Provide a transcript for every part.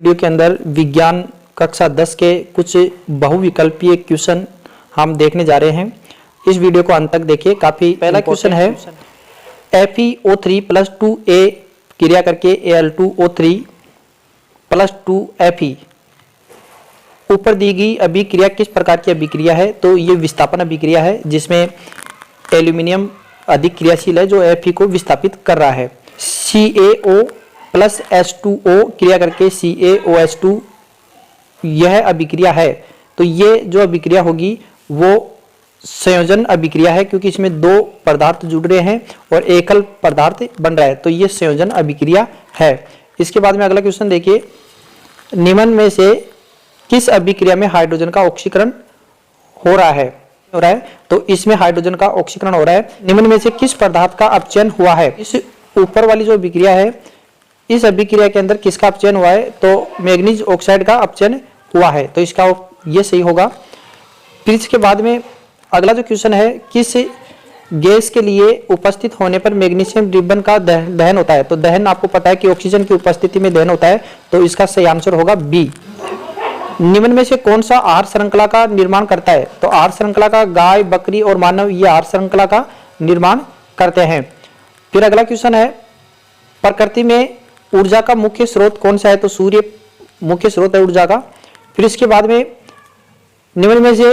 Video के अंदर विज्ञान कक्षा 10 के कुछ बहुविकल्पीय क्वेश्चन हम देखने जा रहे हैं। इस वीडियो को अंत तक देखिए। काफी पहला क्वेश्चन है FeO3 प्लस 2A क्रिया करके Al2O3 प्लस 2Fe ऊपर दी गई अभिक्रिया किस प्रकार की अभिक्रिया है? तो ये विस्थापन अभिक्रिया है जिसमें एल्यूमिनियम अधिक क्रियाशील है जो Fe को विस्थापित कर रहा है। CaO प्लस H2O क्रिया करके CaOH2 यह अभिक्रिया है। तो ये जो अभिक्रिया होगी वो संयोजन अभिक्रिया है क्योंकि इसमें दो पदार्थ जुड़ रहे हैं और एकल पदार्थ बन रहा है, तो ये संयोजन अभिक्रिया है। इसके बाद में अगला क्वेश्चन देखिए, निम्न में से किस अभिक्रिया में हाइड्रोजन का ऑक्सीकरण हो रहा है? तो इसमें हाइड्रोजन का ऑक्सीकरण हो रहा है। निम्न में से किस पदार्थ का अपचयन हुआ है? इस ऊपर वाली जो अभिक्रिया है इस अभिक्रिया के अंदर किसका अपचयन हुआ है? तो मैग्नीज ऑक्साइड का अपचयन हुआ है, तो इसका ये सही होगा। फिर इसके बाद में अगला जो क्वेश्चन है, किस गैस के लिए उपस्थित होने पर मैग्नीशियम रिबन का दहन होता है? तो दहन आपको पता है कि ऑक्सीजन की उपस्थिति में दहन होता है, तो इसका सही आंसर होगा बी। निम्न में से कौन सा आहार श्रृंखला का निर्माण करता है? तो आहार श्रृंखला का गाय, बकरी और मानव ये आहार श्रृंखला का निर्माण करते हैं। फिर अगला क्वेश्चन है, प्रकृति में ऊर्जा का मुख्य स्रोत कौन सा है? तो सूर्य मुख्य स्रोत है ऊर्जा का। फिर इसके बाद में निम्न में से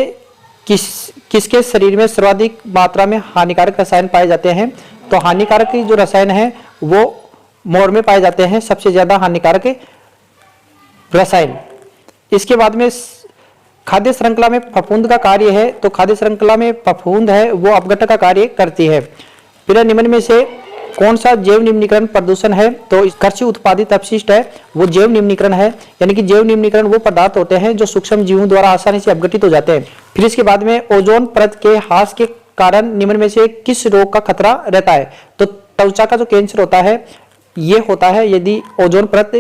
किसके शरीर में सर्वाधिक मात्रा में हानिकारक रसायन पाए जाते हैं? तो हानिकारक जो रसायन है वो मोर में पाए जाते हैं, सबसे ज्यादा हानिकारक रसायन। इसके बाद में खाद्य श्रृंखला में फफूंद का कार्य है, तो खाद्य श्रृंखला में फफूंद है वो अपघटक का कार्य करती है। फिर निम्न में से कौन सा जैव निम्नीकरण प्रदूषण है? तो कृषि उत्पादित अपशिष्ट है वो जैव निम्नीकरण है, यानी कि जैव निम्नीकरण वो पदार्थ होते हैं जो सूक्ष्म जीवों द्वारा आसानी से अपघटित हो जाते हैं। फिर इसके बाद में ओजोन परत के ह्रास के कारण निम्न में से किस रोग का खतरा रहता है? तो त्वचा का जो कैंसर होता है ये होता है यदि ओजोन परत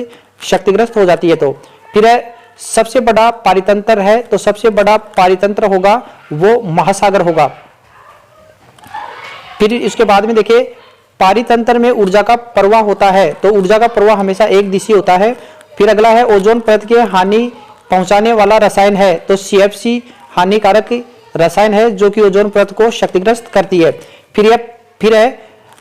क्षतिग्रस्त हो जाती है। तो फिर सबसे बड़ा पारितंत्र है, तो सबसे बड़ा पारितंत्र होगा वो महासागर होगा। फिर इसके बाद में देखिए, पारितंत्र में ऊर्जा का प्रवाह होता है, तो ऊर्जा का प्रवाह हमेशा एक दिशी होता है। फिर अगला है, ओजोन परत के हानि पहुंचाने वाला रसायन है, तो CFC हानिकारक रसायन है जो कि ओजोन परत को क्षतिग्रस्त करती है। फिर है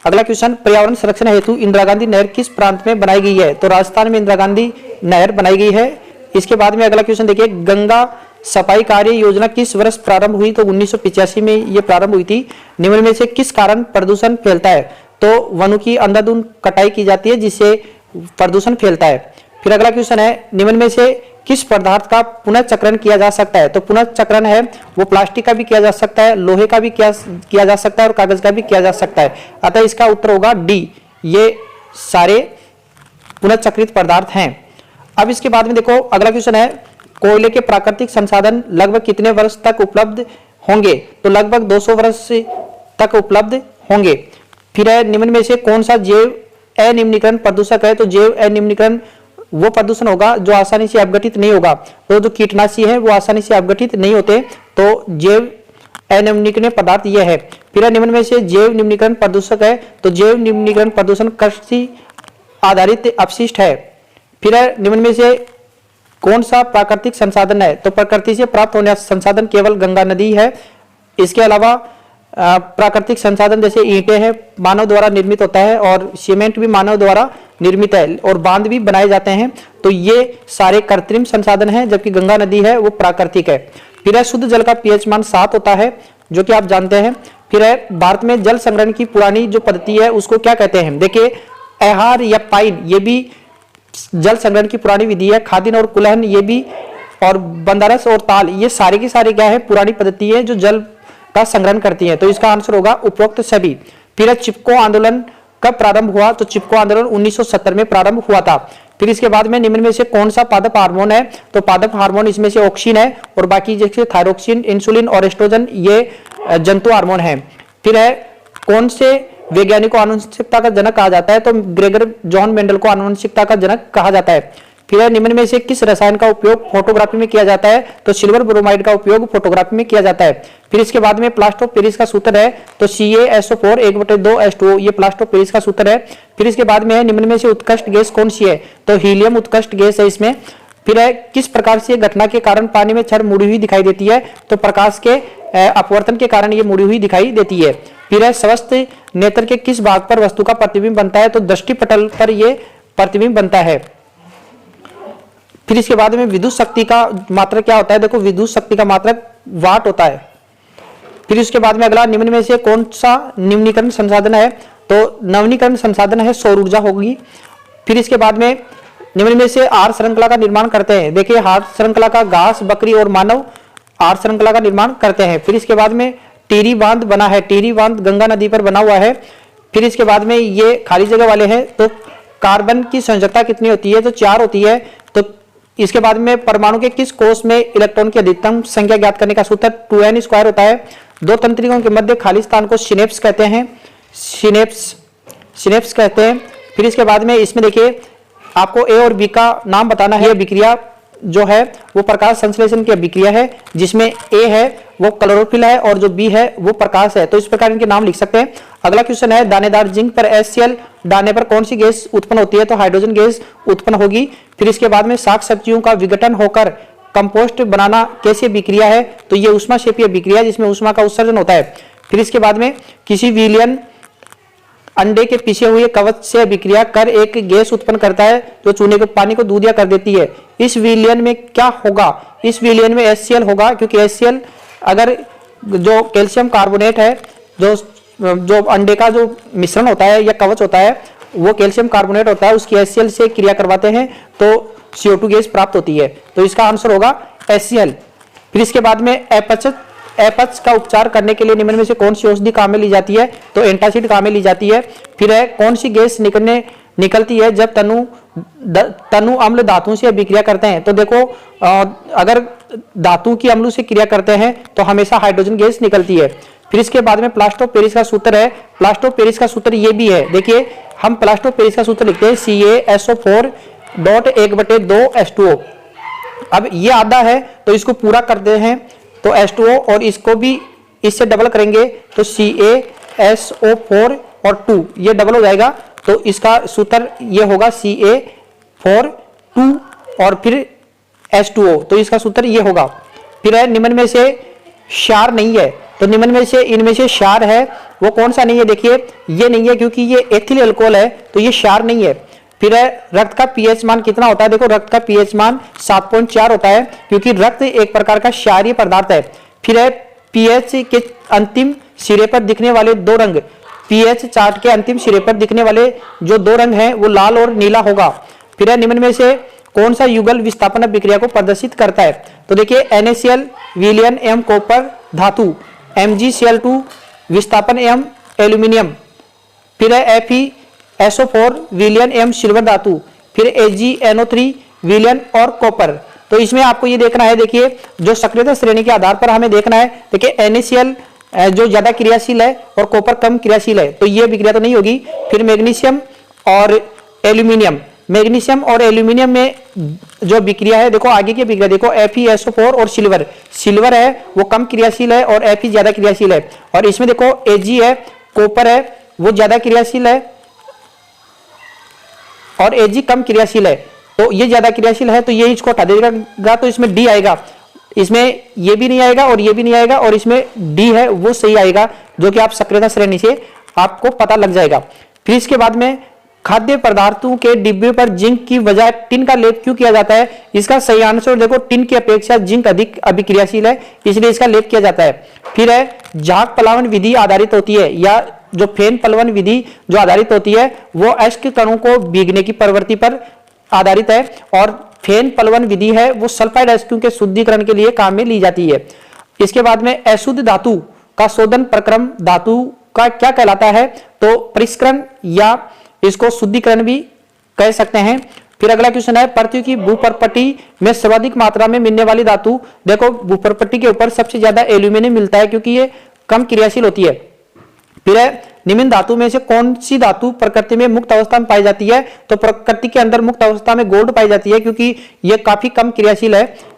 अगला क्वेश्चन, पर्यावरण संरक्षण हेतु इंदिरा गांधी नहर किस प्रांत में बनाई गई है? तो राजस्थान में इंदिरा गांधी नहर बनाई गई है। इसके बाद में अगला क्वेश्चन देखिए, गंगा सफाई कार्य योजना किस वर्ष प्रारंभ हुई? तो 1985 में ये प्रारंभ हुई थी। निम्न में से किस कारण प्रदूषण फैलता है? तो वनों की अंधाधुंध कटाई की जाती है जिससे प्रदूषण फैलता है। फिर अगला क्वेश्चन है, निम्न में से किस पदार्थ का पुनः चक्रण किया जा सकता है? तो पुनः चक्रण है वो प्लास्टिक का भी किया जा सकता है, लोहे का भी किया जा सकता है और कागज का भी किया जा सकता है। अतः इसका उत्तर होगा डी, ये सारे पुनः चक्रित पदार्थ हैं। अब इसके बाद में देखो अगला क्वेश्चन है, कोयले के प्राकृतिक संसाधन लगभग कितने वर्ष तक उपलब्ध होंगे? तो लगभग 200 वर्ष तक उपलब्ध होंगे। फिर है, निम्न में से कौन सा जैव अनिम्नीकरण प्रदूषक है? तो जैव अनिम्नीकरण वो प्रदूषण होगा जो आसानी से अपघटित नहीं होगा, तो जो कीटनाशी है वो आसानी से अपघटित नहीं होते, तो जैव अनिम्नीकरण पदार्थ ये है। फिर निम्न में से जैव निम्नीकरण प्रदूषक है, तो जैव निम्नीकरण प्रदूषण कृषि आधारित अपशिष्ट है। फिर निम्न में से कौन सा प्राकृतिक संसाधन है? तो प्रकृति से प्राप्त होने वाला संसाधन केवल गंगा नदी है। इसके अलावा प्राकृतिक संसाधन जैसे ईंटें हैं मानव द्वारा निर्मित होता है और सीमेंट भी मानव द्वारा निर्मित है और बांध भी बनाए जाते हैं, तो ये सारे कृत्रिम संसाधन हैं, जबकि गंगा नदी है वो प्राकृतिक है। फिर है, शुद्ध जल का pH मान 7 होता है जो कि आप जानते हैं। फिर है, भारत में जल संग्रहण की पुरानी जो पद्धति है उसको क्या कहते हैं? देखिए, ऐहार या पाइन ये भी जल संग्रहण की पुरानी विधि है। खादिन और कुलहन ये भी, और बंदारस और ताल ये सारे के सारे क्या है? पुरानी पद्धति है जो जल का संग्रहण करती है, तो इसका आंसर होगा उपरोक्त सभी। फिर चिपको आंदोलन कब प्रारंभ हुआ? तो चिपको आंदोलन 1970 में प्रारंभ हुआ था। फिर इसके बाद में निम्न में से कौन सा पादप हार्मोन है? तो पादप हार्मोन इसमें से ऑक्सिन है और बाकी जैसे थायरोक्सिन, इंसुलिन और एस्ट्रोजन ये जंतु हार्मोन है। फिर है, कौन से वैज्ञानिक को आनुवंशिकता का जनक कहा जाता है? तो ग्रेगर जॉन मेंडल को आनुवंशिकता का जनक कहा जाता है। फिर है निम्न में से किस रसायन का उपयोग फोटोग्राफी में किया जाता है, तो सिल्वर ब्रोमाइड का उपयोग फोटोग्राफी में किया जाता है। फिर इसके बाद में प्लास्टर ऑफ पेरिस का सूत्र है, तो CaSO4 1/2H2O, ये प्लास्टर ऑफ पेरिस का सूत्र है। फिर इसके बाद में है निम्न में से उत्कृष्ट गैस कौन सी है, तो हीलियम उत्कृष्ट गैस है इसमें। फिर है किस प्रकार से घटना के कारण पानी में छड़ मुड़ी हुई दिखाई देती है, तो प्रकाश के अपवर्तन के कारण ये मुड़ी हुई दिखाई देती है। फिर है स्वस्थ नेत्र के किस भाग पर वस्तु का प्रतिबिंब बनता है, तो दृष्टि पटल पर ये प्रतिबिंब बनता है। फिर इसके बाद में विद्युत शक्ति का मात्रक क्या होता है, देखो विद्युत शक्ति का मात्रक वाट होता है। फिर इसके बाद में अगला निम्न में से कौन सा नवीनीकरण संसाधन है, तो नवीनीकरण संसाधन है सौर ऊर्जा होगी। फिर इसके बाद में निम्न में से आहार श्रृंखला का निर्माण करते हैं, देखिए आहार श्रृंखला का घास, बकरी और मानव आहार श्रृंखला का निर्माण करते हैं। फिर इसके बाद में टिहरी बांध बना है, टिहरी बांध गंगा नदी पर बना हुआ है। फिर इसके बाद में ये खाली जगह वाले हैं, तो कार्बन की संयोजकता कितनी होती है, तो 4 होती है। तो इसके बाद में परमाणु के किस कोष में इलेक्ट्रॉन की अधिकतम संख्या ज्ञात करने का सूत्र 2n² होता है। दो तंत्रिकाओं के मध्य खाली स्थान को सिनेप्स कहते हैं, सिनेप्स कहते हैं। फिर इसके बाद में इसमें देखिए आपको ए और बी का नाम बताना है। विक्रिया जो है वो प्रकाश संश्लेषण की अभिक्रिया है, जिसमें ए है वो क्लोरोफिल है और जो बी है वो प्रकाश है, तो इस प्रकार इनके नाम लिख सकते हैं। अगला क्वेश्चन है दानेदार जिंक पर HCl डालने पर कौन सी गैस उत्पन्न होती है, तो हाइड्रोजन गैस उत्पन्न होगी। फिर इसके बाद में शाक सब्जियों का विघटन होकर कंपोस्ट बनाना कैसी अभिक्रिया है, तो ये ऊष्माक्षेपीय अभिक्रिया जिसमें ऊष्मा का उत्सर्जन होता है। फिर इसके बाद में किसी विलयन अंडे के पीछे हुए कवच से अभिक्रिया कर एक गैस उत्पन्न करता है जो चूने के पानी को दूधिया कर देती है। इस विलयन में क्या होगा, इस विलयन में HCl होगा, क्योंकि HCl अगर जो कैल्शियम कार्बोनेट है, जो अंडे का जो मिश्रण होता है या कवच होता है वो कैल्शियम कार्बोनेट होता है, उसकी HCl से क्रिया करवाते हैं तो CO2 गैस प्राप्त होती है, तो इसका आंसर होगा HCl। फिर इसके बाद में अपच का उपचार करने के लिए निम्न में से कौन सी औषधि काम में ली जाती है, तो एंटासिड काम में ली जाती है। फिर है कौन सी गैस निकलती है जब तनु अम्ल धातु से अभिक्रिया करते हैं, तो देखो अगर धातु की अम्ल से क्रिया करते हैं तो हमेशा हाइड्रोजन गैस निकलती है। फिर इसके बाद में प्लास्टर ऑफ पेरिस का सूत्र है, प्लास्टर ऑफ पेरिस का सूत्र ये भी है, देखिए हम प्लास्टर ऑफ पेरिस का सूत्र लिखते हैं CaSO4 1/2H2O। अब ये आधा है तो इसको पूरा करते हैं तो H2O और इसको भी इससे डबल करेंगे तो CaSO4 और 2 ये डबल हो जाएगा, तो इसका सूत्र ये होगा Ca4 और फिर H2O, तो इसका सूत्र ये होगा। फिर है निम्न में से क्षार नहीं है, तो निम्न में से इनमें से क्षार है वो कौन सा नहीं है, देखिए ये नहीं है क्योंकि ये एथिल अल्कोहल है, तो ये क्षार नहीं है। फिर है रक्त का पीएच मान कितना होता है, देखो रक्त का पीएच मान 7.4 होता है क्योंकि रक्त एक प्रकार का क्षारीय पदार्थ है। फिर है पीएच के अंतिम सिरे पर दिखने वाले दो रंग, पीएच चार्ट के अंतिम सिरे पर दिखने वाले जो दो रंग हैं वो लाल और नीला होगा। फिर है निम्न में से कौन सा युगल विस्थापन अभिक्रिया को प्रदर्शित करता है, तो देखिए NaCl विलयन एवं कॉपर धातु, MgCl2 विस्थापन एवं एल्यूमिनियम, फिर है FeSO4 विलयन एवं सिल्वर धातु, फिर AgNO3 विलयन और कॉपर। तो इसमें आपको ये देखना है, देखिए जो सक्रियता श्रेणी के आधार पर हमें देखना है, देखिए NaCl जो ज्यादा क्रियाशील है और कॉपर कम क्रियाशील है, तो ये अभिक्रिया तो नहीं होगी। फिर मैग्नीशियम और एल्यूमिनियम, मैग्नीशियम और एल्यूमिनियम में जो अभिक्रिया है, देखो आगे की अभिक्रिया देखो FeSO4 और सिल्वर, सिल्वर है वो कम क्रियाशील है और Fe ज्यादा क्रियाशील है, और इसमें देखो Ag है कॉपर है वो ज्यादा क्रियाशील है और Ag कम क्रियाशील है, तो ये ज्यादा क्रियाशील है तो ये इसको हटा देगा, तो इसमें D आएगा, इसमें ये भी नहीं आएगा और ये भी नहीं आएगा और इसमें D है वो सही आएगा, जो कि आप सक्रियता श्रेणी से आपको पता लग जाएगा। फिर इसके बाद में खाद्य पदार्थों के डिब्बे पर जिंक की बजाय टिन का लेप क्यों किया जाता है, इसका सही आंसर देखो टिन की अपेक्षा जिंक अधिक अभिक्रियाशील है इसलिए इसका लेप किया जाता है। फिर है झाग पलावन विधि आधारित होती है या जो फेन पलवन विधि जो आधारित होती है वो अयस्क कणों को भीगने की प्रवृत्ति पर आधारित है, और फेन पलवन विधि है वो सल्फाइड अयस्कों के शुद्धिकरण के लिए काम में ली जाती है। इसके बाद में अशुद्ध धातु का शोधन प्रक्रम धातु का क्या कहलाता है, तो परिष्करण या इसको शुद्धिकरण भी कह सकते हैं। फिर अगला क्वेश्चन है पृथ्वी की भूपर्पट्टी में सर्वाधिक मात्रा में मिलने वाली धातु, देखो भूपर्पट्टी के ऊपर सबसे ज्यादा एल्यूमिनियम मिलता है क्योंकि ये कम क्रियाशील होती है। फिर है निम्न धातु में से कौन सी धातु प्रकृति में मुक्त अवस्था में पाई जाती है? तो प्रकृति के अंदर मुक्त अवस्था में गोल्ड पाई जाती है, क्योंकि यह काफी कम क्रियाशील है,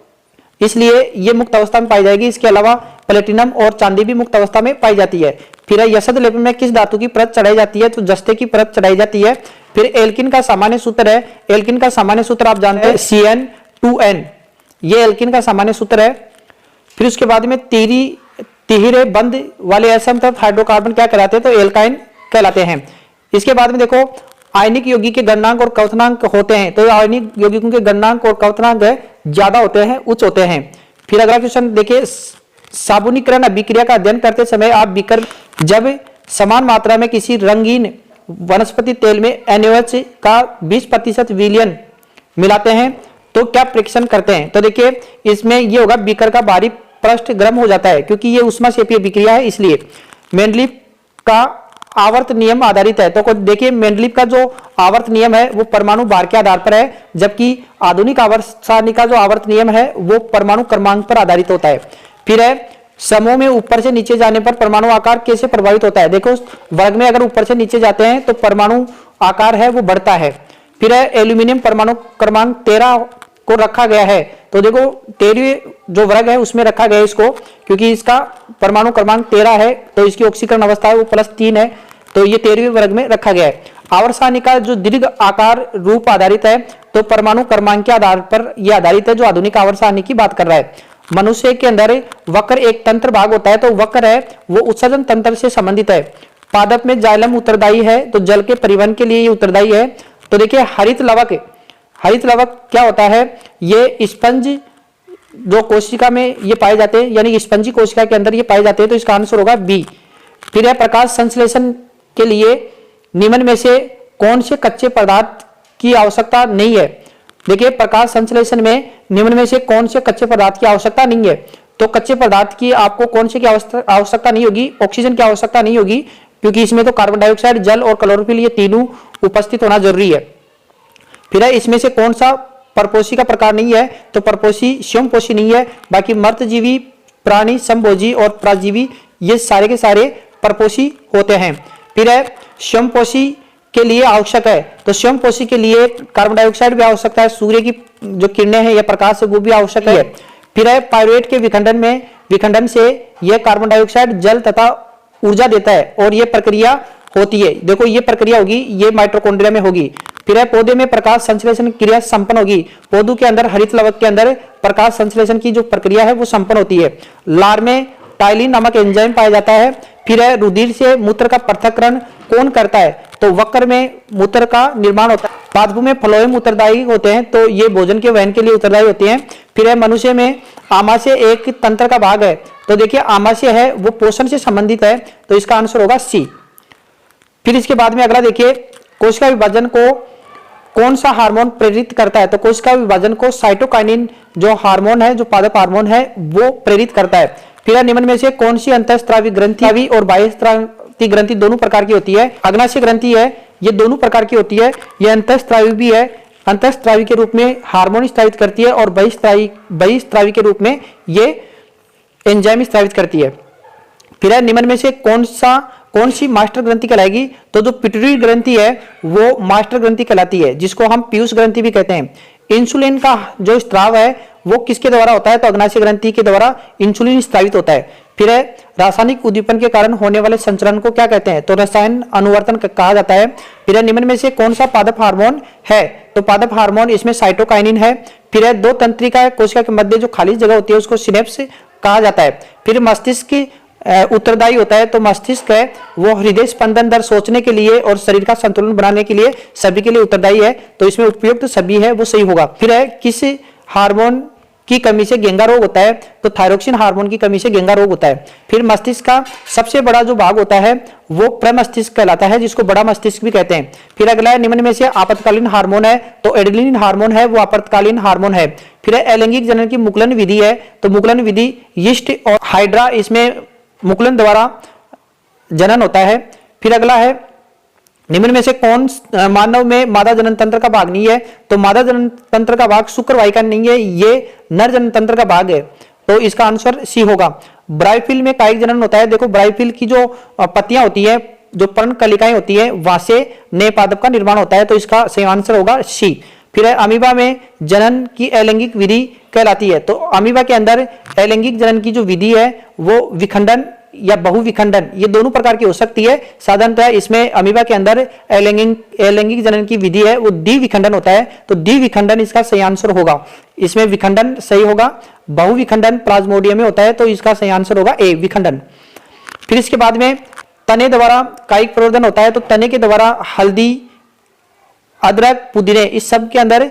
इसलिए ये मुक्त अवस्था में पाई जाएगी। इसके अलावा प्लेटिनम और चांदी भी मुक्त अवस्था में पाई जाती है। फिर यशद लेपन में किस धातु की परत चढ़ाई जाती है? तो जस्ते की परत चढ़ाई जाती है। फिर एल्किन का सामान्य सूत्र है, एल्किन का सामान्य सूत्र आप जानते हैं CN2N, ये एल्किन का सामान्य सूत्र है। फिर उसके बाद में तिहरे बंध वाले असमतल हाइड्रोकार्बन क्या कहलाते हैं? तो एल्काइन कहलाते हैं। इसके बाद में देखो आयनिक यौगिक के गणनांक और क्वथनांक होते हैं, तो आयनिक यौगिकों के गणनांक और क्वथनांक ज्यादा होते हैं, उच्च होते हैं। फिर अगला क्वेश्चन देखिए, साबुनीकरण अभिक्रिया का अध्ययन करते समय आप बीकर जब समान मात्रा में किसी रंगीन वनस्पति तेल में NaOH का 20% विलयन मिलाते हैं तो क्या प्रेक्षण करते हैं? तो देखिए इसमें ये होगा, बीकर का बाहरी पृष्ठ गर्म हो जाता है, क्योंकि ये उष्माक्षेपीय अभिक्रिया है, इसलिए। मेंडलीव का आवर्त नियम आधारित है, तो देखिए मेंडलीव का जो आवर्त नियम है वो परमाणु भार के आधार पर है, जबकि आधुनिक आवर्त सारणी का जो आवर्त नियम है वो परमाणु क्रमांक पर आधारित होता है। फिर है समूह में ऊपर से नीचे जाने पर परमाणु आकार कैसे प्रभावित होता है? देखो वर्ग में अगर ऊपर से नीचे जाते हैं तो परमाणु आकार है वो बढ़ता है। फिर है एल्यूमिनियम परमाणु क्रमांक 13 को रखा गया है, तो देखो 13वें जो वर्ग है उसमें रखा गया है इसको, क्योंकि इसका परमाणु क्रमांक 13 है, तो इसकी ऑक्सीकरण अवस्था है वो +3 है, तो ये 13वें वर्ग में रखा गया है। आवर्त सारणी का जो दीर्घ आकार रूप आधारित है, तो परमाणु क्रमांक के आधार पर यह आधारित है, जो आधुनिक आवर्त सारणी की बात कर रहा है। मनुष्य के अंदर वक्र एक तंत्र भाग होता है, तो वक्र है वो उत्सर्जन तंत्र से संबंधित है। पादप में जाइलम उत्तरदायी है, तो जल के परिवहन के लिए ये उत्तरदायी है। तो देखिए हरित लवक क्या होता है? ये स्पंज जो कोशिका में ये पाए जाते हैं, यानी स्पंजी कोशिका के अंदर ये पाए जाते हैं, तो इसका आंसर होगा बी। फिर है प्रकाश संश्लेषण के लिए निम्न में से कौन से कच्चे पदार्थ की आवश्यकता नहीं है? देखिए प्रकाश संश्लेषण में निम्न में से कौन से कच्चे पदार्थ की आवश्यकता नहीं है? तो कच्चे पदार्थ की आपको कौन से की आवश्यकता नहीं होगी? ऑक्सीजन की आवश्यकता नहीं होगी, क्योंकि इसमें तो कार्बन डाइऑक्साइड, जल और क्लोरोफिल ये तीनों उपस्थित होना जरूरी है। फिर है इसमें से कौन सा परपोषी का प्रकार नहीं है? तो परपोषी स्वयंपोषी नहीं है, बाकी मर्तजीवी प्राणी, समभोजी और पराजीवी ये सारे के सारे परपोषी होते हैं। फिर है स्वयंपोषी के लिए आवश्यक है, तो स्वयंपोषी के लिए कार्बन डाइऑक्साइड भी आवश्यकता है, सूर्य की जो किरणें हैं या प्रकाश है वो भी आवश्यक है। फिर है पाइरुवेट के विखंडन से यह कार्बन डाइऑक्साइड, जल तथा ऊर्जा देता है, और यह प्रक्रिया होती है, देखो ये प्रक्रिया होगी, ये माइटोकॉन्ड्रिया में होगी। फिर है पौधे में प्रकाश संश्लेषण क्रिया संपन्न होगी, पौधों के अंदर हरित लवक के अंदर प्रकाश संश्लेषण की जो प्रक्रिया है वो संपन्न होती है। लार में टाइलिन नामक एंजाइम पाया जाता है। फिर है रुधिर से मूत्र का पृथक्करण कौन करता है? तो वक्र में मूत्र का निर्माण होता है। पादपों में फ्लोएम उत्तरदायी होते हैं, तो ये भोजन के वहन के लिए उत्तरदायी होते हैं। फिर है मनुष्य में आमाशय एक तंत्र का भाग है, तो देखिए आमाशय है वो पोषण से संबंधित है, तो इसका आंसर होगा सी। फिर इसके बाद में अगला देखिए, कोशिका विभाजन को कौन सा हार्मोन प्रेरित करता है? तो कोशिका विभाजन को साइटोकाइनिन जो हार्मोन है, जो पादप हार्मोन है वो प्रेरित करता है। फिर निम्न में से कौन सी अंतःस्रावी ग्रंथि और बाह्यस्रावी ग्रंथि दोनों प्रकार की होती है? अग्नाशय ग्रंथि है, ये दोनों प्रकार की होती है, ये अंतःस्रावी भी है, अंतःस्रावी के रूप में हार्मोन स्रावित करती है, और बहिस्रावी के रूप में ये एंजाइम स्रावित करती है। फिर निम्न में से कौन सी मास्टर ग्रंथि कहलाएगी? तो जो पिट्यूटरी ग्रंथि है वो मास्टर ग्रंथि कहलाती है, जिसको हम पीयूष ग्रंथि भी कहते हैं। इंसुलिन का जो स्त्राव है वो किसके द्वारा होता है? तो अग्नाशय ग्रंथि के द्वारा इंसुलिन स्रावित होता है। फिर है रासायनिक उद्दीपन के कारण होने वाले संचरण को क्या कहते हैं? तो रसायन अनुवर्तन कहा जाता है। फिर निम्न में से कौन सा पादप हार्मोन है? तो पादप हार्मोन इसमें साइटोकाइनिन है। फिर दो तंत्रिका कोशिका के मध्य जो खाली जगह होती है उसको सिनेप्स कहा जाता है। फिर मस्तिष्क उत्तरदायी होता है, तो मस्तिष्क है वो हृदय स्पंदन दर सोचने के लिए और शरीर का संतुलन बनाने के लिए सभी के लिए उत्तरदायी है, तो इसमें उपयुक्त सभी है वो सही होगा। फिर है किस हार्मोन की कमी से गेंगा रोग होता है? तो थायरोक्सिन हार्मोन की कमी से गेंगा रोग होता है। फिर मस्तिष्क का सबसे बड़ा जो भाग होता है वो प्रमस्तिष्क कहलाता है, जिसको बड़ा मस्तिष्क भी कहते हैं। फिर अगला है निम्न में से आपातकालीन हार्मोन है, तो एड्रेनलिन हार्मोन है वो आपातकालीन हार्मोन है। फिर अलैंगिक जनन की मुकुलन विधि है, तो मुकुलन विधि यीस्ट और हाइड्रा इसमें मुकुलन द्वारा जनन होता है। फिर अगला है निम्न में से कौन मानव में मादा जनन तंत्र का भाग नहीं है? तो मादा जनन तंत्र का भाग शुक्रवाहिका नहीं है, ये नर जनन तंत्र का भाग है, तो इसका आंसर सी होगा। ब्रायोफिल में कायिक जनन होता है, देखो ब्रायोफिल की जो पत्तियां होती है जो पर्णकलिकाएं होती है वहां से नए पादप का निर्माण होता है, तो इसका सही आंसर होगा सी। फिर है अमीबा में जनन की अलैंगिक विधि कहलाती है। तो अमीबा के अंदर अलैंगिक जनन की जो विधि है वो विखंडन या बहुविखंडन, ये दोनों प्रकार की हो सकती है। साधारणतः इसमें अमीबा के अंदर अलैंगिक जनन की विधि है वो द्विविखंडन होता है, तो द्विविखंडन इसका सही आंसर होगा। इसमें विखंडन सही होगा। बहुविखंडन प्लाज्मोडियम में होता है, तो इसका सही आंसर होगा ए, विखंडन। फिर इसके बाद में तने द्वारा कायिक प्रवर्धन होता है, तो तने के द्वारा हल्दी, अदरक, पुदीने, इस सब के अंदर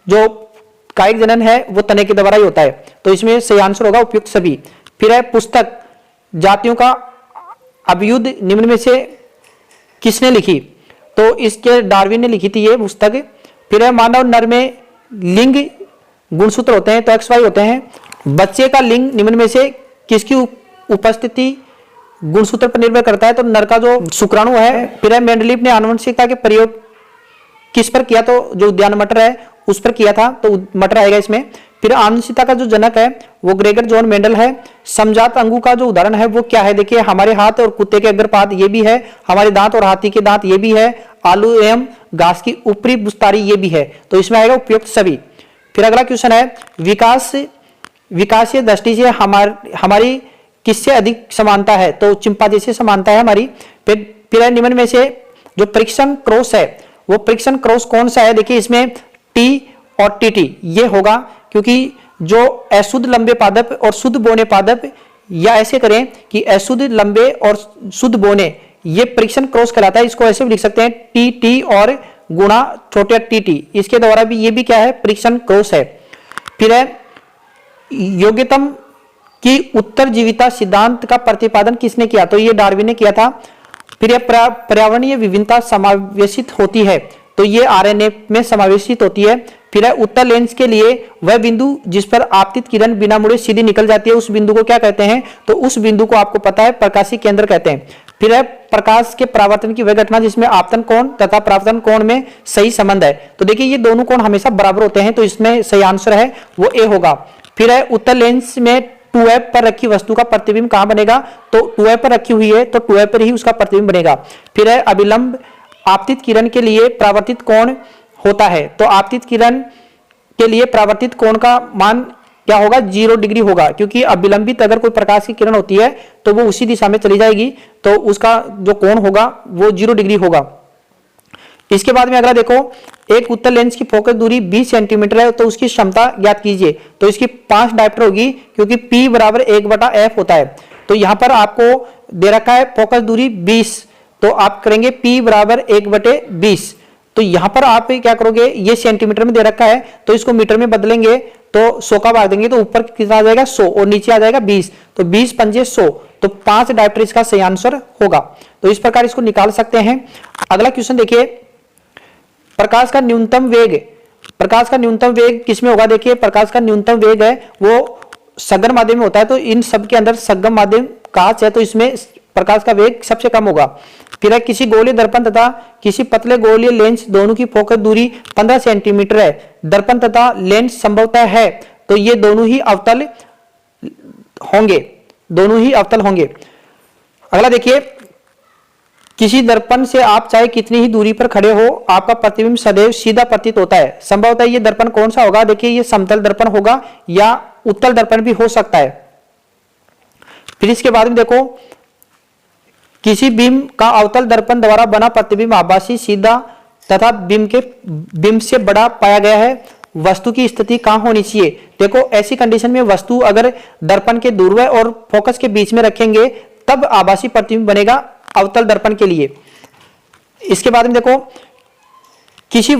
जो कायिक जनन है वो तने के द्वारा ही होता है, तो इसमें सही आंसर होगा उपयुक्त सभी। फिर है पुस्तक जातियों का अभ्युदय निम्न में से किसने लिखी, तो इसके डार्विन ने लिखी थी ये पुस्तक। फिर है मानव नर में लिंग गुणसूत्र होते हैं, तो XY होते हैं। बच्चे का लिंग निम्न में से किसकी उपस्थिति गुणसूत्र पर निर्भर करता है, तो नर का जो शुक्राणु है। फिर है मेंडलीव ने आनुवंशिकता के प्रयोग किस पर किया, तो जो उद्यान मटर है उस पर किया था, तो मटर आएगा इसमें। फिर आनुवंशिकता का जो जनक है वो ग्रेगर जॉन मेंडल है। समजात अंगों का जो उदाहरण है वो क्या है, देखिए हमारे हाथ और कुत्ते के अग्रपाद ये भी है, हमारे दांत और हाथी के दांत ये भी है, आलू एवं घास की ऊपरी बुस्तारी ये भी है, तो इसमें आएगा उपयुक्त सभी। फिर अगला क्वेश्चन है विकासीय दृष्टि से हमारी किससे अधिक समानता है, तो चिंपांजी से समानता है हमारी। फिर निम्न में से जो परीक्षण क्रॉस है वो परीक्षण क्रॉस कौन सा है, देखिए इसमें टी और टीटी ये होगा, क्योंकि जो अशुद्ध लंबे पादप और शुद्ध बोने पादप, या ऐसे करें कि अशुद्ध लंबे और शुद्ध बोने ये परीक्षण क्रॉस कहलाता है। इसको ऐसे भी लिख सकते हैं टी टी और गुणा छोटे टी टी, इसके द्वारा भी ये भी क्या है, परीक्षण क्रॉस है। फिर है योग्यतम की उत्तरजीविता सिद्धांत का प्रतिपादन किसने किया, तो ये डार्विन ने किया था। फिर यह पर्यावरणीय विभिन्नता समावेशित होती है, तो ये आरएनए में समावेशित होती है। फिर है उत्तर लेंस के लिए वह बिंदु जिस पर आपतित किरण बिना मुड़े सीधी निकल जाती है, उस बिंदु को क्या कहते हैं, तो उस बिंदु को आपको पता है प्रकाशीय केंद्र कहते हैं। फिर है प्रकाश के परावर्तन की वह घटना जिसमें आपतन कोण तथा परावर्तन कोण में सही संबंध है, तो देखिए ये दोनों कोण हमेशा बराबर होते हैं, तो इसमें सही आंसर है वो ए होगा। फिर है उत्तर लेंस में 2F पर रखी वस्तु का प्रतिबिंब कहां बनेगा, तो 2F पर रखी हुई है तो 2F पर ही उसका प्रतिबिंब बनेगा। फिर है अभिलंब आपतित किरण के लिए परावर्तित कोण होता है, तो आपतित किरण के लिए परावर्तित कोण का मान क्या होगा, 0 डिग्री होगा, क्योंकि अभिलंबित अगर कोई प्रकाश की किरण होती है तो वो उसी दिशा में चली जाएगी, तो उसका जो कोण होगा वो 0 डिग्री होगा। इसके बाद में अगला देखो, एक उत्तर लेंस की फोकस दूरी 20 सेंटीमीटर है, तो उसकी क्षमता ज्ञात कीजिए, तो इसकी 5 डायप्टर होगी, क्योंकि P बराबर 1/F होता है। तो यहां पर आपको दे रखा है फोकस दूरी 20, तो आप करेंगे P बराबर 1/20, तो यहां पर आप क्या करोगे, ये सेंटीमीटर में दे रखा है तो इसको मीटर में बदलेंगे, तो 100 का भाग देंगे तो ऊपर कितना आ जाएगा 100 और नीचे आ जाएगा 20, तो 20 पंजे 100, तो 5 डायप्टर इसका सही आंसर होगा। तो इस प्रकार इसको निकाल सकते हैं। अगला क्वेश्चन देखिए, प्रकाश का न्यूनतम वेग किसमें होगा, देखिए प्रकाश का न्यूनतम वेग है वो सघन माध्यम में होता है, तो इन सब के अंदर सघन माध्यम कांच है, तो इसमें प्रकाश का वेग सबसे कम होगा। फिर है किसी गोलीय दर्पण तथा किसी पतले गोलीय लेंस दोनों की फोकस दूरी 15 सेंटीमीटर है, दर्पण तथा लेंस संभवतः है, तो ये दोनों ही अवतल होंगे। अगला देखिए, किसी दर्पण से आप चाहे कितनी ही दूरी पर खड़े हो आपका प्रतिबिंब सदैव सीधा प्रतीत होता है, संभवतः ये दर्पण कौन सा होगा, देखिए ये समतल दर्पण होगा या उत्तल दर्पण भी हो सकता है। फिर इसके बाद में देखो, किसी बिंब का अवतल दर्पण द्वारा बना प्रतिबिंब आभासी सीधा तथा बिंब से बड़ा पाया गया है, वस्तु की स्थिति कहां होनी चाहिए, देखो ऐसी कंडीशन में वस्तु अगर दर्पण के ध्रुव और फोकस के बीच में रखेंगे तब आभासी प्रतिबिंब बनेगा अवतल दर्पण के लिए। इसके बाद में देखो, किसी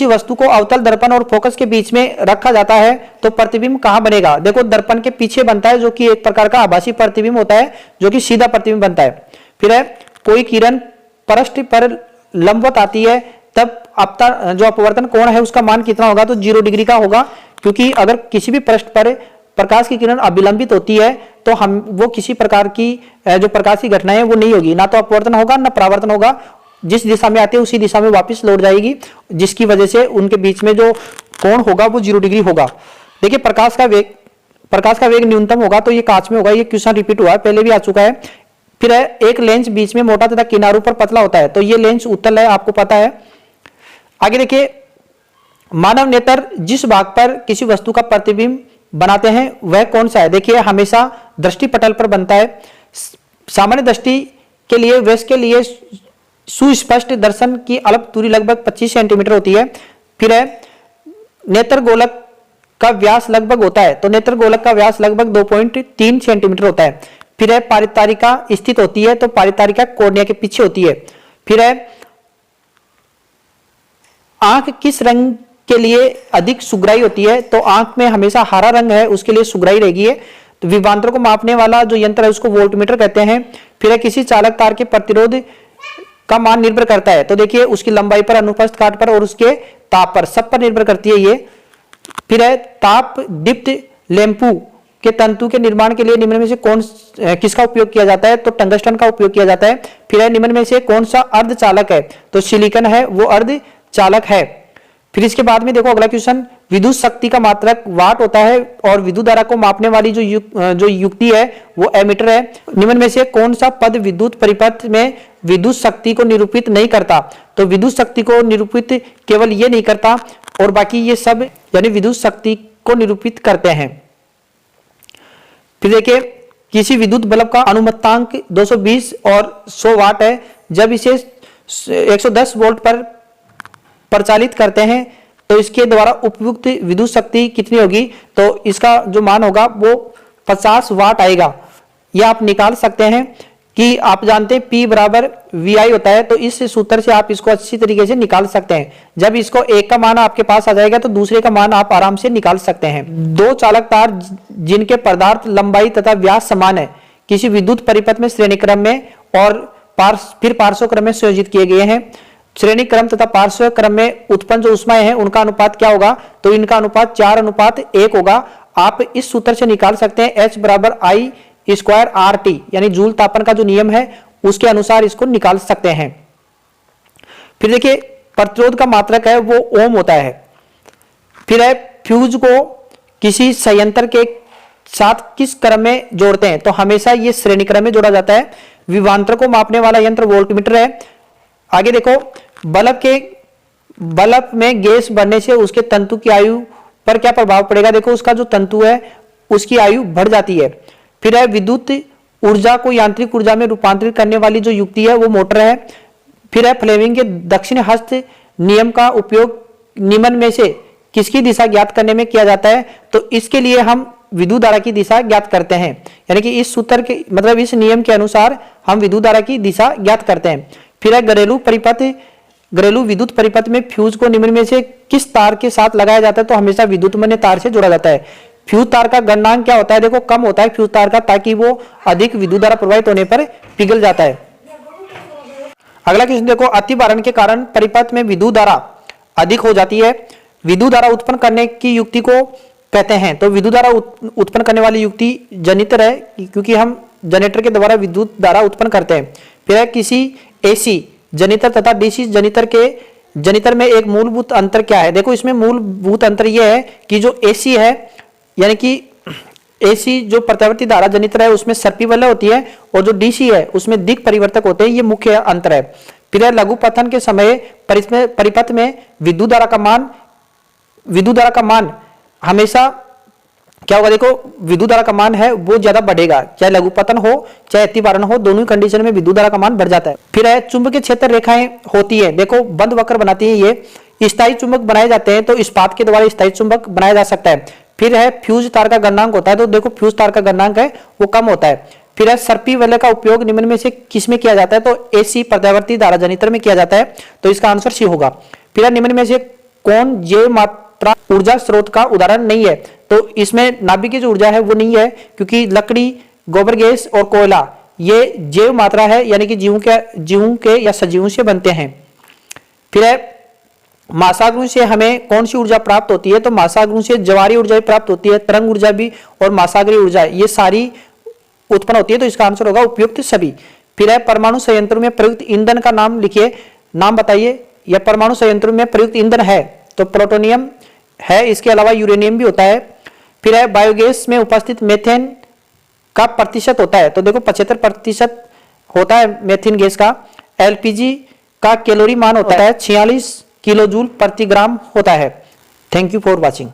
वस्तु को अवतल दर्पण और फोकस के बीच में रखा जाता है तो प्रतिबिंब कहां बनेगा, देखो दर्पण के पीछे बनता है, जो कि एक प्रकार का आभासी प्रतिबिंब होता है जो कि सीधा प्रतिबिंब बनता है। फिर है कोई किरण पृष्ठ पर लंबवत आती है तब जो अपवर्तन कोण है उसका मान कितना होगा, तो 0 डिग्री का होगा, क्योंकि अगर किसी भी पृष्ठ पर प्रकाश की किरण अभिलंबित होती है तो वो किसी प्रकार की जो प्रकाश की घटना है वो नहीं होगी, ना तो अपवर्तन होगा ना परावर्तन होगा, जिस दिशा में आती है उसी दिशा में वापस लौट जाएगी, जिसकी वजह से उनके बीच में जो कोण होगा वो 0 डिग्री होगा। देखिए प्रकाश का वेग न्यूनतम होगा, तो ये कांच में होगा, ये क्वेश्चन रिपीट हुआ है, पहले भी आ चुका है। फिर है एक लेंस बीच में मोटा तथा किनारों पर पतला होता है, तो ये लेंस उत्तल है, आपको पता है। आगे देखिए, मानव नेत्र जिस भाग पर किसी वस्तु का प्रतिबिंब बनाते हैं वह कौन सा है? देखिए, हमेशा दृष्टि पटल पर बनता है। सामान्य दृष्टि के लिए वयस्क के लिए सुस्पष्ट दर्शन की अल्प दूरी लगभग 25 सेंटीमीटर होती है। फिर है नेत्र गोलक का व्यास लगभग होता है, तो नेत्र गोलक का व्यास लगभग 2.3 सेंटीमीटर होता है। फिर है पारितारिका स्थित होती है, तो पारितारिका कॉर्निया के पीछे होती है। फिर है आंख किस रंग के लिए अधिक सुगराई होती है? तो आंख में हमेशा हरा रंग है, उसके लिए सुगराई रहेगी है। तो विभवांतर को मापने वाला जो यंत्र है उसको वोल्टमीटर कहते हैं। फिर है किसी चालक तार के प्रतिरोध का मान निर्भर करता है, तो देखिए उसकी लंबाई पर, अनुप्रस्थ काट पर और उसके ताप पर, सब पर निर्भर करती है ये। फिर है ताप दीप्त लैंपू के तंतु के निर्माण के लिए निम्न में से किसका उपयोग किया जाता है? तो टंगस्टन का उपयोग किया जाता है। फिर है निम्न में से कौन सा अर्धचालक है? तो सिलिकॉन है, वो अर्धचालक है। फिर इसके बाद में देखो अगला क्वेश्चन, विद्युत शक्ति का मात्रक वाट होता है और विद्युत धारा को मापने वाली जो युक्ति है वो एमीटर है। निम्न में से कौन सा पद विद्युत परिपथ में विद्युत शक्ति को निरूपित नहीं करता? तो विद्युत शक्ति को निरूपित केवल ये नहीं करता और बाकी ये सब यानी विद्युत शक्ति को निरूपित करते हैं। फिर देखिए, किसी विद्युत बल्ब का अनुमतांक 220 और 100 वाट है। जब इसे 110 वोल्ट पर प्रचालित करते हैं तो इसके द्वारा उपयुक्त विद्युत शक्ति कितनी होगी? तो इसका जो मान होगा वो 50 वाट आएगा। यह आप निकाल सकते हैं कि आप जानते हैं P बराबर VI होता है, तो इस सूत्र से आप इसको अच्छी तरीके से निकाल सकते हैं। जब इसको एक का मान आपके पास आ जाएगा तो दूसरे का मान आप आराम से निकाल सकते हैं। दो चालक तार जिनके पदार्थ लंबाई तथा व्यास समान है किसी विद्युत परिपथ में श्रेणी क्रम में और फिर पार्श्व क्रम में संयोजित किए गए हैं। श्रेणी क्रम तथा पार्श्व क्रम में उत्पन्न जो ऊष्माएं हैं उनका अनुपात क्या होगा? तो इनका अनुपात 4:1 होगा। आप इस सूत्र से निकाल सकते हैं H बराबर I² RT, यानी जूल तापन का जो नियम है उसके अनुसार इसको निकाल सकते हैं। फिर देखिए, प्रतिरोध का मात्रक है वो ओम होता है। फिर है फ्यूज को किसी संयंत्र के साथ किस क्रम में जोड़ते हैं? तो हमेशा ये श्रेणी क्रम में जोड़ा जाता है। विभवांतर को मापने वाला यंत्र वोल्टमीटर है। आगे देखो, बल्ब में गैस बढ़ने से उसके तंतु की आयु पर क्या प्रभाव पड़ेगा? देखो उसका जो तंतु है उसकी आयु बढ़ जाती है। फिर है विद्युत ऊर्जा को यांत्रिक ऊर्जा में रूपांतरित करने वाली जो युक्ति है वो मोटर है। फिर है फ्लेमिंग के दक्षिण हस्त नियम का उपयोग निम्न में से किसकी दिशा ज्ञात करने में किया जाता है? तो इसके लिए हम विद्युत धारा की दिशा ज्ञात करते हैं, यानी कि इस सूत्र के मतलब इस नियम के अनुसार हम विद्युत धारा की दिशा ज्ञात करते हैं। फिर है घरेलू विद्युत परिपथ में फ्यूज को निम्न में से किस तार के साथ लगाया जाता है? तो हमेशा विद्युतमन्य तार से जोड़ा जाता है। फ्यूज तार का गलनांक क्या होता है? देखो कम होता है फ्यूज तार का, ताकि वो अधिक विद्युत धारा प्रवाहित होने पर पिघल जाता है। अगला क्वेश्चन देखो, अतिभारण के कारण परिपथ में विद्युत धारा अधिक हो जाती है। विद्युत धारा उत्पन्न करने की युक्ति को कहते हैं। तो विद्युत धारा उत्पन्न करने वाली युक्ति जनरेटर है, क्योंकि हम जनरेटर के द्वारा विद्युत धारा उत्पन्न करते हैं। फिर है किसी AC जनरेटर तथा DC जनरेटर में एक मूलभूत अंतर क्या है? देखो इसमें मूलभूत अंतर यह है कि जो AC है यानी कि AC जो प्रत्यावर्ती धारा जनरेटर है उसमें सर्पी वलय होती है और जो DC है उसमें दिक् परिवर्तक होते हैं। ये मुख्य अंतर है। फिर है लघु पतन के समय परिपथ में विद्युत धारा का मान हमेशा क्या होगा? देखो विद्युत धारा का मान है वो ज्यादा बढ़ेगा, चाहे लघु पतन हो चाहे अतिभारण हो, दोनों ही कंडीशन में विद्युत धारा का मान बढ़ जाता है। फिर है चुंबकीय क्षेत्र रेखाएं होती है, देखो बंद वक्र बनाती है। ये स्थायी चुंबक बनाए जाते हैं, तो इस्पात के द्वारा स्थायी चुंबक बनाया जा सकता है। फिर है फ्यूज तार का गलनांक होता है, तो देखो फ्यूज तार का गलनांक है वो कम होता है। फिर है सर्पी वलय का उपयोग निम्न में से किस में किया जाता है? तो AC प्रत्यावर्ती धारा जनरेटर में किया जाता है, तो इसका आंसर C होगा। फिर है निम्न में से कौन जैव मात्रा ऊर्जा स्रोत का उदाहरण नहीं है? तो इसमें नाभिक की जो ऊर्जा है वो नहीं है, क्योंकि लकड़ी, गोबर गैस और कोयला ये जैव मात्रा है, यानी कि जीवों के या सजीवों से बनते हैं। फिर है महासागरों से हमें कौन सी ऊर्जा प्राप्त होती है? तो महासागरों से ज्वारीय ऊर्जा प्राप्त होती है, तरंग ऊर्जा भी और महासागरीय ऊर्जा ये सारी उत्पन्न होती है, तो इसका आंसर होगा उपयुक्त सभी। फिर है परमाणु संयंत्रों में प्रयुक्त ईंधन का नाम लिखिए, नाम बताइए। यह परमाणु संयंत्रों में प्रयुक्त ईंधन है तो प्लूटोनियम है, इसके अलावा यूरेनियम भी होता है। फिर है बायोगैस में उपस्थित मेथेन का प्रतिशत होता है, तो देखो 75% होता है मेथिन गैस का। एलपीजी का कैलोरी मान होता है 46 किलो जूल प्रति ग्राम होता है। Thank you for watching.